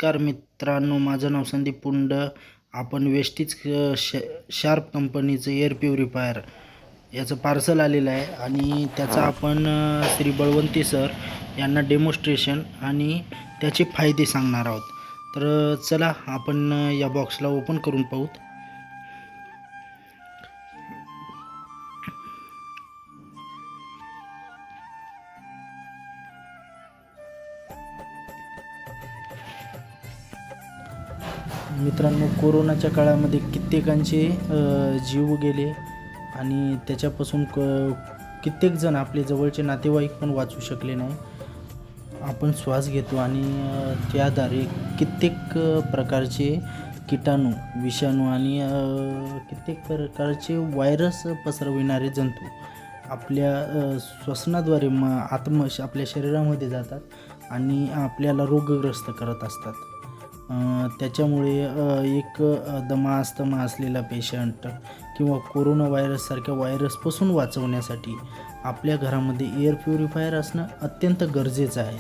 नमस्कार मित्रांनो, माझं नाव संदीप पुंड. आपण वेस्टीज शार्प कंपनीचं एअर प्युरिफायर याचं पार्सल आलेलं आहे आणि त्याचा आपण श्री बळवंती सर यांना डेमॉन्स्ट्रेशन आणि त्याचे फायदे सांगणार आहोत. तर चला आपण या बॉक्सला ओपन करून पाहूत. मित्रांनो, कोरोनाच्या काळामध्ये कित्येकांचे जीव गेले आणि त्याच्यापासून कित्येक जण आपले जवळचे नातेवाईक पण वाचू शकले नाही. आपण श्वास घेतो आणि त्याद्वारे कित्येक प्रकारचे कीटाणू, विषाणू आणि कित्येक प्रकारचे व्हायरस पसरविणारे जंतू आपल्या श्वसनाद्वारे आपल्या शरीरामध्ये जातात आणि आपल्याला रोगग्रस्त करत असतात. त्याच्यामुळे एक दमा अस्थमा असलेला पेशंट किंवा कोरोना व्हायरससारख्या व्हायरसपासून वाचवण्यासाठी आपल्या घरामध्ये एअर प्युरिफायर असणं अत्यंत गरजेचं आहे.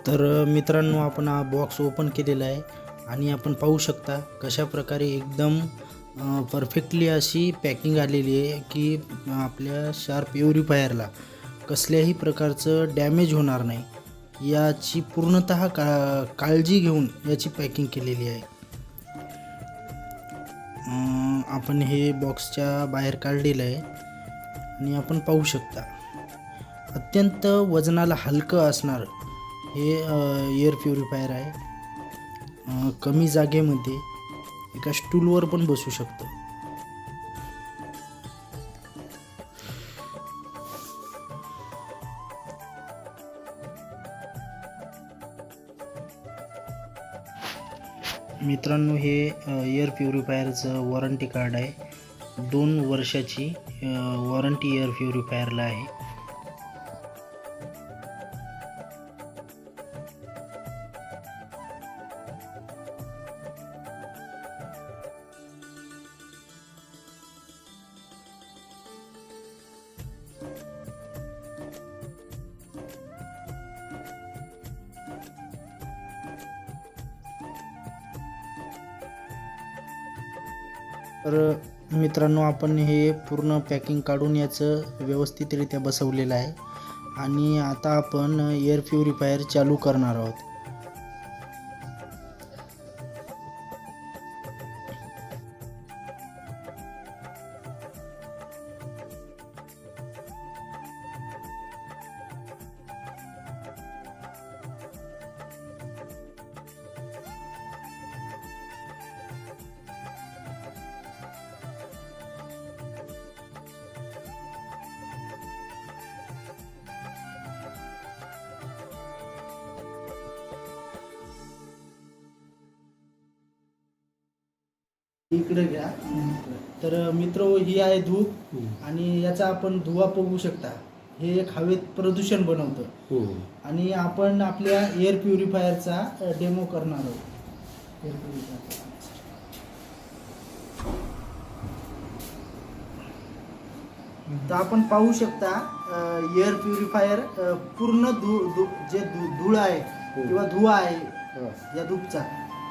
तर मित्रांनो, आपण हा बॉक्स ओपन केलेला आहे आणि आपण पाहू शकता कशा प्रकारे एकदम परफेक्टली अशी पॅकिंग आलेली आहे की आपल्या शार्प प्युरिफायरला कसल्याही प्रकारचं डॅमेज होणार नाही याची पूर्णतः काळजी घेऊन याची पॅकिंग केलेली आहे. आपण हे बॉक्सच्या बाहेर काढलेलं आहे आणि आपण पाहू शकता अत्यंत वजनाला हलकं असणार हे एअर प्युरिफायर आहे. कमी जागेमध्ये एका स्टूलवर पण बसू शकतो. मित्रांनो, हे एअर प्युरिफायरचं वॉरंटी कार्ड आहे. 2 वर्षाची वॉरंटी एअर प्युरिफायरला आहे. तर मित्रांनो, आपण हे पूर्ण पॅकिंग काढून याचं व्यवस्थितरित्या बसवलेलं आहे आणि आता आपण एअर प्युरिफायर चालू करणार आहोत. इकडे घ्या. तर मित्र, ही आहे धूप आणि याचा आपण धुवा बघू शकता. हे एक हवेत प्रदूषण बनवतं आणि आपण आपल्या एअर प्युरिफायरचा डेमो करणार आहोत. एअर प्युरिफायर तर आपण पाहू शकता एअर प्युरिफायर पूर्ण जे धूळ आहे किंवा धुवा आहे या धूपचा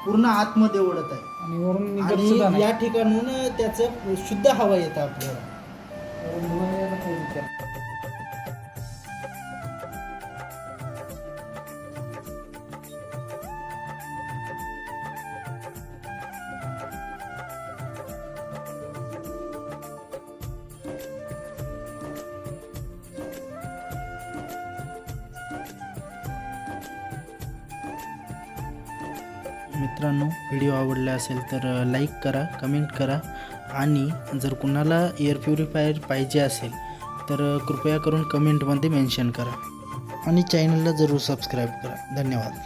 पूर्ण आतमध्ये ओढत आहे आणि या ठिकाणून त्याचं शुद्ध हवा येतं आपल्याला. मित्रांनो, व्हिडिओ आवडला असेल तर लाईक करा, कमेंट करा आणि जर कुणाला एअर प्युरिफायर पाहिजे असेल तर कृपया करून कमेंटमध्ये मेन्शन करा आणि चॅनलला जरूर सबस्क्राईब करा. धन्यवाद.